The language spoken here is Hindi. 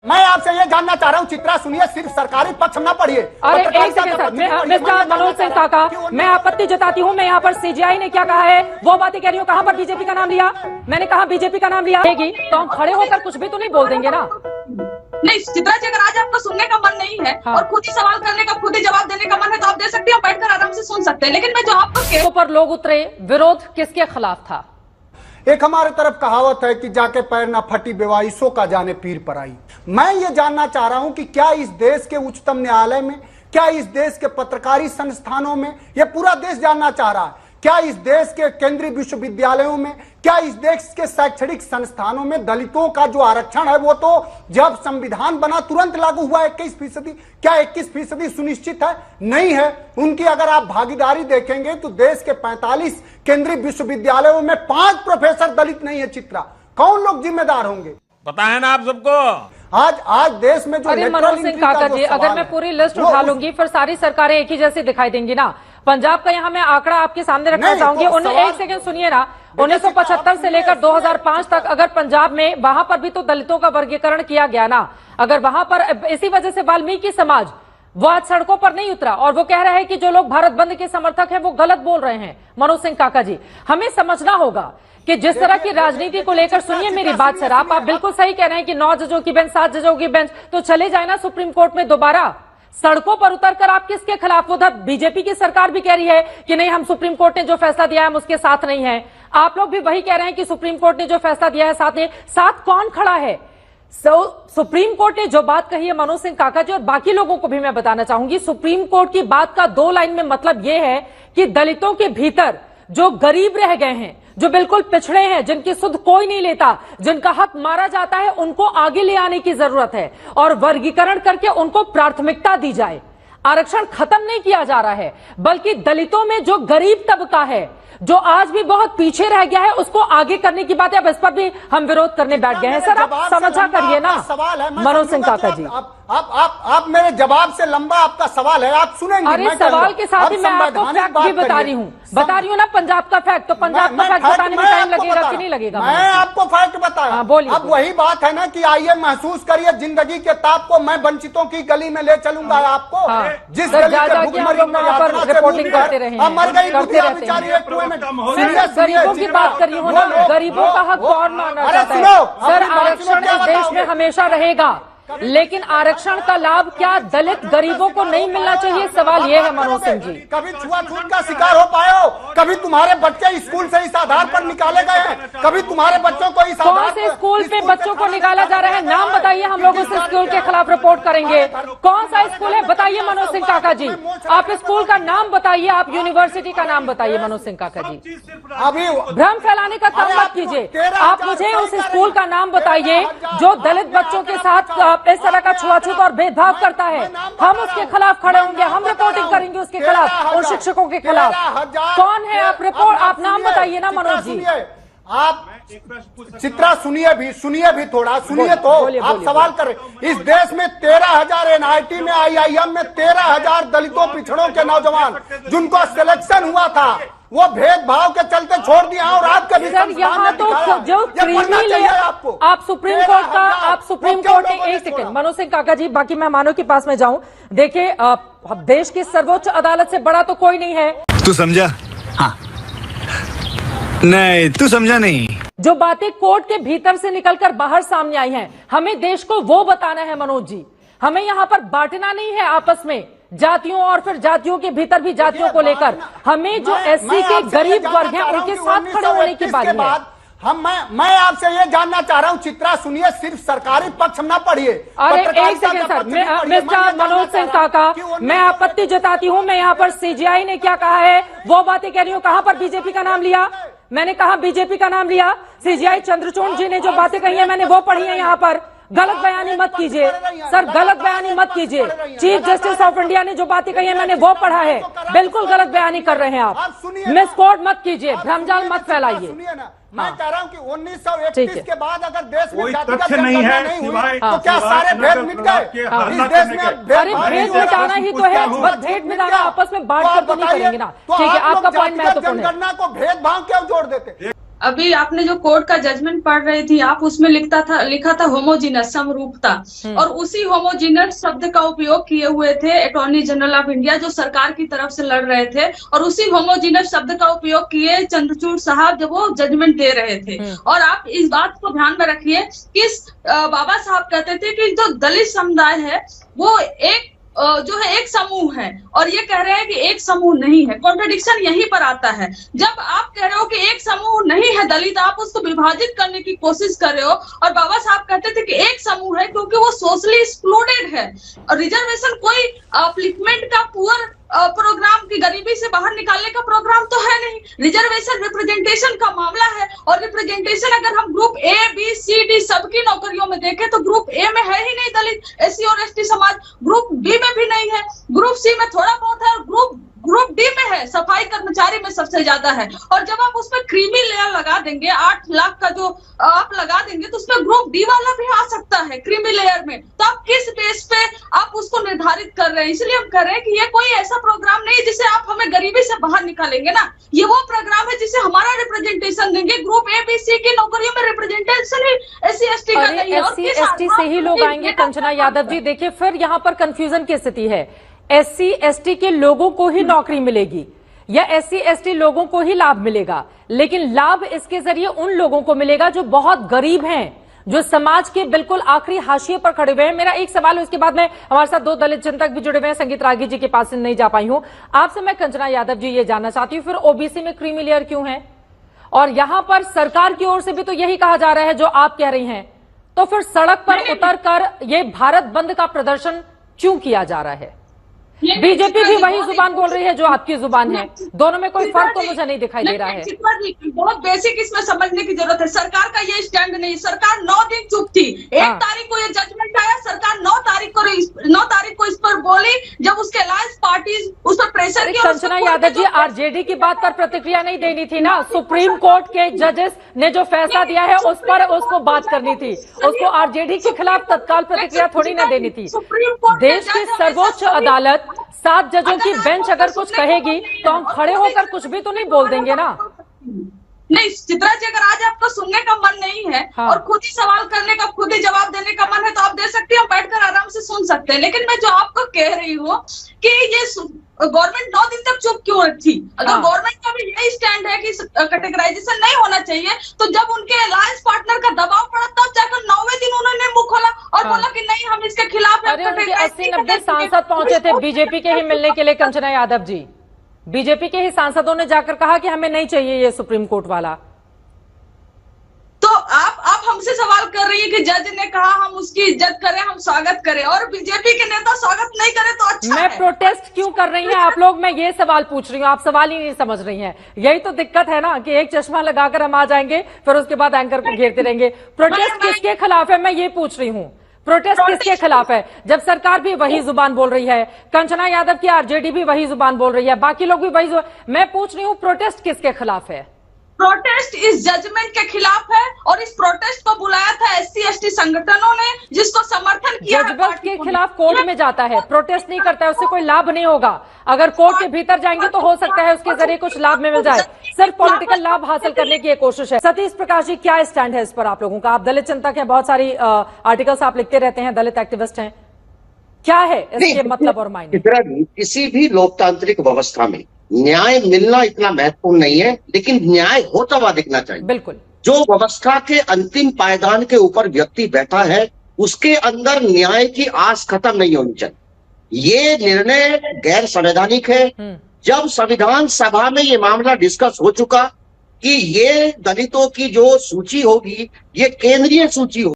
मैं आपसे ये जानना चाह रहा हूँ, चित्रा सुनिए, सिर्फ सरकारी पक्ष न पढ़िए। अरे एक second sir, mister Manoj Singh काका, मैं आपत्ति जताती हूँ। मैं यहाँ पर सीजीआई ने क्या कहा है वो बातें कह रही हूँ। कहाँ पर बीजेपी का नाम लिया? मैंने कहा बीजेपी का नाम लिया तो हम खड़े होकर कुछ भी तो नहीं बोल देंगे ना। नहीं चित्रा जी, अगर आज आपको सुनने का मन नहीं है और खुद ही सवाल करने का, खुद ही जवाब देने का मन है तो आप दे सकते हैं, बैठकर आराम से सुन सकते हैं। लेकिन मैं जो आपको पर लोग उतरे, विरोध किसके खिलाफ था? एक हमारे तरफ कहावत है कि जाके पैर ना फटी बेवाइसों का जाने पीर पर आई। मैं ये जानना चाह रहा हूं कि क्या इस देश के उच्चतम न्यायालय में, क्या इस देश के पत्रकारी संस्थानों में, यह पूरा देश जानना चाह रहा है, क्या इस देश के केंद्रीय विश्वविद्यालयों में, क्या इस देश के शैक्षणिक संस्थानों में दलितों का जो आरक्षण है वो तो जब संविधान बना तुरंत लागू हुआ 21%, क्या 21% सुनिश्चित है? नहीं है। उनकी अगर आप भागीदारी देखेंगे तो देश के 45 केंद्रीय विश्वविद्यालयों में 5 प्रोफेसर दलित नहीं है। चित्रा, कौन लोग जिम्मेदार होंगे? पता है ना आप सबको। आज देश में जो मनोज सिंह काका जी, अगर मैं पूरी लिस्ट उठा लूंगी फिर सारी सरकारें एक ही जैसी दिखाई देंगी ना। पंजाब का यहाँ मैं आंकड़ा आपके सामने रखना चाहूंगी। एक सेकंड सुनिए ना, 1975 से लेकर 2005 तक अगर पंजाब में, वहां पर भी तो दलितों का वर्गीकरण किया गया ना। अगर वहां पर, इसी वजह से वाल्मीकि समाज वो आज सड़कों पर नहीं उतरा और वो कह रहे हैं कि जो लोग भारत बंद के समर्थक हैं वो गलत बोल रहे हैं। मनोज सिंह काका जी, हमें समझना होगा कि जिस तरह की राजनीति को लेकर, सुनिए मेरी बात सर, आप बिल्कुल सही कह रहे हैं कि 9 जजों की बेंच, 7 जजों की बेंच तो चले जाए ना सुप्रीम कोर्ट में दोबारा। सड़कों पर उतरकर आप किसके खिलाफ? उधर बीजेपी की सरकार भी कह रही है कि नहीं, हम सुप्रीम कोर्ट ने जो फैसला दिया है हम उसके साथ नहीं है। आप लोग भी वही कह रहे हैं कि सुप्रीम कोर्ट ने जो फैसला दिया है साथ नहीं। साथ कौन खड़ा है? सुप्रीम कोर्ट ने जो बात कही है मनोज सिंह काका जी और बाकी लोगों को भी मैं बताना चाहूंगी, सुप्रीम कोर्ट की बात का 2 लाइन में मतलब यह है कि दलितों के भीतर जो गरीब रह गए हैं, जो बिल्कुल पिछड़े हैं, जिनकी सुध कोई नहीं लेता, जिनका हक मारा जाता है, उनको आगे ले आने की जरूरत है और वर्गीकरण करके उनको प्राथमिकता दी जाए। आरक्षण खत्म नहीं किया जा रहा है, बल्कि दलितों में जो गरीब तबका है, जो आज भी बहुत पीछे रह गया है, उसको आगे करने की बात है। अब इस पर भी हम विरोध करने बैठ गए हैं। सर आप समझा करिए ना मनोज सिंह काका जी। आप मेरे जवाब से लंबा आपका सवाल है, आप सुनेंगे। अरे सवाल के साथ ही मैं आपको फैक्ट भी बता रही हूँ ना, पंजाब का फैक्ट। तो पंजाब का फैक्ट बताने में टाइम लगेगा कि नहीं लगेगा? मैं आपको फैक्ट बताया। बोलिए। अब वही बात है ना कि आइए महसूस करिए जिंदगी के ताप को। मैं वंचितों की गली में ले चलूंगा आपको, जिस गली के भुखमरी में यात्रा से रिपोर्टिंग करते रहे, मर गई बुढ़िया बेचारी एक कुएं में। गरीबों की बात कर रही हूँ ना, गरीबों का हक कौन मानना चाहता है? सर आरक्षण इस देश में हमेशा रहेगा, लेकिन आरक्षण का लाभ क्या दलित गरीबों को नहीं मिलना चाहिए? सवाल ये है मनोज सिंह जी। कभी छुआछूत का शिकार हो पाए हो? कभी तुम्हारे बच्चे स्कूल से इस आधार पर निकाले गए हैं? कभी तुम्हारे बच्चों को इस कौन से स्कूल पे बच्चों को निकाला जा रहा है? नाम बताइए, हम लोग उस स्कूल के खिलाफ रिपोर्ट करेंगे। कौन सा स्कूल है बताइए मनोज सिंह काका जी। आप स्कूल का नाम बताइए, आप यूनिवर्सिटी का नाम बताइए मनोज सिंह काका जी। अभी भ्रम फैलाने का काम मत कीजिए। आप मुझे उस स्कूल का नाम बताइए जो दलित बच्चों के साथ इस तरह का छुआछूत और भेदभाव करता है। हम उसके खिलाफ खड़े होंगे, हम रिपोर्टिंग करेंगे उसके खिलाफ, उन शिक्षकों के खिलाफ। कौन है आप? रिपोर्ट, आप नाम बताइए ना मनोज जी। आप चित्रा सुनिए भी थोड़ा सुनिए तो। आप सवाल कर रहे, इस देश में 13,000 एनआईटी में, IIM में 13,000 दलितों पिछड़ों के नौजवान जिनको सिलेक्शन हुआ था, वो भेदभाव के चलते छोड़ दिया। और आपके भी यहाँ तो जो आप सुप्रीम कोर्ट ने, एक सेकंड मनोज सिंह काका जी, बाकी मेहमानों के पास में जाऊं। देखिए देश की सर्वोच्च अदालत से बड़ा तो कोई नहीं है। तू समझा? हाँ। नहीं तू समझा नहीं। जो बातें कोर्ट के भीतर से निकलकर बाहर सामने आई हैं, हमें देश को वो बताना है मनोज जी। हमें यहाँ पर बांटना नहीं है आपस में जातियों और फिर जातियों के भीतर भी जातियों को लेकर। हमें जो SC के गरीब वर्ग हैं उनके साथ खड़े होने की बात है। मैं आपसे ये जानना चाह रहा हूँ, चित्रा सुनिए, सिर्फ सरकारी पक्ष न पढ़िए। अरे एक second sir, mister Manoj Singh काका, मैं आपत्ति जताती हूँ। मैं यहाँ पर CGI ने क्या कहा है वो बातें कह रही हूँ। कहाँ पर बीजेपी का नाम लिया? मैंने कहा बीजेपी का नाम लिया। CGI चंद्रचूड़ जी ने जो बातें कही है मैंने वो पढ़ी है। यहाँ पर गलत बयानी मत कीजिए सर, गलत बयानी मत कीजिए। चीफ जस्टिस ऑफ इंडिया ने जो बातें कही है मैंने वो पढ़ा है। बिल्कुल गलत बयानी कर रहे हैं आप। मिसकोट मत कीजिए, भ्रमजाल मत फैलाइए। मैं कह रहा हूँ कि 1931 के बाद अगर देश में जातिगत जनगणना नहीं हुई तो क्या सारे भेद मिट गए? इस देश में अरे भेद मिटाना ही तो है, बस भेद मिटाना आपस में बांट कर तो नहीं करेंगे ना। ठीक है, आपका पॉइंट महत्वपूर्ण है। जनगणना को भेदभाव क्यों जोड़ देते? अभी आपने जो कोर्ट का जजमेंट पढ़ रही थी आप, उसमें लिखा था होमोजीनस, समरूपता, और उसी होमोजीनस शब्द का उपयोग किए हुए थे अटॉर्नी जनरल ऑफ इंडिया जो सरकार की तरफ से लड़ रहे थे, और उसी होमोजीनस शब्द का उपयोग किए चंद्रचूड़ साहब जब वो जजमेंट दे रहे थे। और आप इस बात को ध्यान में रखिए कि बाबा साहब कहते थे कि जो दलित समुदाय है वो एक समूह है, और ये कह रहे हैं कि एक समूह नहीं है। कॉन्ट्रडिक्शन यहीं पर आता है। जब आप कह रहे हो कि एक समूह नहीं है दलित, आप उसको विभाजित करने की कोशिश कर रहे हो, और बाबा साहब कहते थे कि एक समूह है क्योंकि वो सोशली एक्सक्लूडेड है। और रिजर्वेशन कोई अपलिफ्टमेंट का पुअर प्रोग्राम की गरीबी से बाहर निकालने का प्रोग्राम तो है नहीं। रिजर्वेशन रिप्रेजेंटेशन का मामला है, और रिप्रेजेंटेशन अगर हम group A B C D सबकी नौकरियों में देखें तो ग्रुप ए में है ही नहीं दलित, एससी और एसटी समाज, ग्रुप बी में भी नहीं है, ग्रुप सी में थोड़ा बहुत है, और ग्रुप डी में है, सफाई कर्मचारी में सबसे ज्यादा है। और जब आप उसमें क्रीमी लेयर लगा देंगे, 8 लाख का जो आप लगा देंगे, तो उसमें ग्रुप डी वाला भी आ सकता है क्रीमी लेयर में। तो आप किस बेस पे आप उसको निर्धारित कर रहे हैं? इसलिए हम कह रहे हैं कि ये कोई ऐसा प्रोग्राम नहीं जिसे आप हमें गरीबी से बाहर निकालेंगे ना, ये वो प्रोग्राम है जिसे हमारा रिप्रेजेंटेशन देंगे। ग्रुप ए बी सी की नौकरियों में रिप्रेजेंटेशन ही एससी एसटी का नहीं है, एससी एसटी से ही लोग आएंगे। कंचना यादव जी देखिए, फिर यहाँ पर कंफ्यूजन की स्थिति है। एससी एसटी के लोगों को ही नौकरी मिलेगी या एससी एसटी लोगों को ही लाभ मिलेगा, लेकिन लाभ इसके जरिए उन लोगों को मिलेगा जो बहुत गरीब हैं, जो समाज के बिल्कुल आखिरी हाशिए पर खड़े हुए हैं। मेरा एक सवाल है, उसके बाद में हमारे साथ 2 दलित चिंतक भी जुड़े हुए हैं। संगीत रागी जी के पास से नहीं जा पाई हूं, आपसे मैं कंचना यादव जी ये जानना चाहती हूं, फिर ओबीसी में क्रीमी लेयर क्यों है? और यहां पर सरकार की ओर से भी तो यही कहा जा रहा है जो आप कह रही हैं, तो फिर सड़क पर उतरकर ये भारत बंद का प्रदर्शन क्यों किया जा रहा है? बीजेपी भी वही जुबान बोल रही है जो आपकी जुबान है, दोनों में कोई फर्क तो मुझे नहीं दिखाई दे रहा है। बहुत बेसिक इसमें समझने की जरूरत है। सरकार का ये स्टैंड नहीं, सरकार 9 दिन चुप थी। 1 तारीख को ये जजमेंट आया, सरकार 9 तारीख को इस पर बोली, जब उसके अलायंस पार्टीज उस पर प्रेशर किया। कंचना यादव जी, आरजेडी की बात पर प्रतिक्रिया नहीं देनी थी ना, सुप्रीम कोर्ट के जजेस ने जो फैसला दिया है उस पर उसको बात करनी थी, उसको आरजेडी के खिलाफ तत्काल प्रतिक्रिया थोड़ी ना देनी थी। देश की सर्वोच्च अदालत 7 जजों की बेंच अगर कुछ कहेगी तो हम खड़े होकर कुछ भी तो नहीं बोल देंगे ना। नहीं चित्रा जी, अगर आज आपको सुनने का मन नहीं है और खुद ही सवाल करने का, खुद ही जवाब देने का मन है तो आप दे सकते हैं, बैठकर आराम से सुन सकते हैं। लेकिन मैं जो आपको कह रही हूँ कि ये गवर्नमेंट 9 दिन तक चुप क्यों थी? अगर गवर्नमेंट का भी यही स्टैंड है कि कैटेगराइजेशन नहीं होना चाहिए, तो जब उनके अलायंस पार्टनर का दबाव पड़ा तब जाकर 9वें दिन उन्होंने मुंह खोला और बोला कि नहीं हम इसके खिलाफ है। 80-90 सांसद पहुंचे थे बीजेपी के ही मिलने के लिए कंचना यादव जी, बीजेपी के ही सांसदों ने जाकर कहा कि हमें नहीं चाहिए ये सुप्रीम कोर्ट वाला। तो आप हमसे सवाल कर रही है कि जज ने कहा हम उसकी इज्जत करें, हम स्वागत करें, और बीजेपी के नेता स्वागत नहीं करें तो अच्छा मैं प्रोटेस्ट क्यों कर रही हैं आप लोग? मैं ये सवाल पूछ रही हूँ, आप सवाल ही नहीं समझ रही हैं। यही तो दिक्कत है ना कि एक चश्मा लगाकर हम आ जाएंगे, फिर उसके बाद एंकर को घेरते रहेंगे। प्रोटेस्ट किसके खिलाफ है, मैं ये पूछ रही हूँ। प्रोटेस्ट किसके खिलाफ है जब सरकार भी वही जुबान बोल रही है, कंचना यादव की आरजेडी भी वही जुबान बोल रही है, बाकी लोग भी वही। मैं पूछ रही हूँ प्रोटेस्ट किसके खिलाफ है? प्रोटेस्ट इस जजमेंट के खिलाफ है, और इस प्रोटेस्ट को बुलाया था एससी एसटी संगठनों ने, जिसको समर्थन किया। जजमेंट के खिलाफ कोर्ट में जाता है, प्रोटेस्ट नहीं करता है, उससे कोई लाभ नहीं होगा। अगर कोर्ट के भीतर जाएंगे तो हो सकता है उसके जरिए कुछ लाभ में मिल जाए, सिर्फ पॉलिटिकल लाभ हासिल करने की एक कोशिश है। सतीश प्रकाश जी, क्या स्टैंड है इस पर आप लोगों का? आप दलित चिंतक हैं, बहुत सारी आर्टिकल्स आप लिखते रहते हैं, दलित एक्टिविस्ट हैं, क्या है इसके मतलब और मायने? किसी भी लोकतांत्रिक व्यवस्था में न्याय मिलना इतना महत्वपूर्ण नहीं है, लेकिन न्याय होता हुआ दिखना चाहिए। बिल्कुल। जो व्यवस्था के अंतिम पायदान के ऊपर व्यक्ति बैठा है उसके अंदर न्याय की आस खत्म नहीं होनी चाहिए। ये निर्णय गैर संवैधानिक है। जब संविधान सभा में ये मामला डिस्कस हो चुका कि ये दलितों की जो सूची होगी ये केंद्रीय सूची होगी,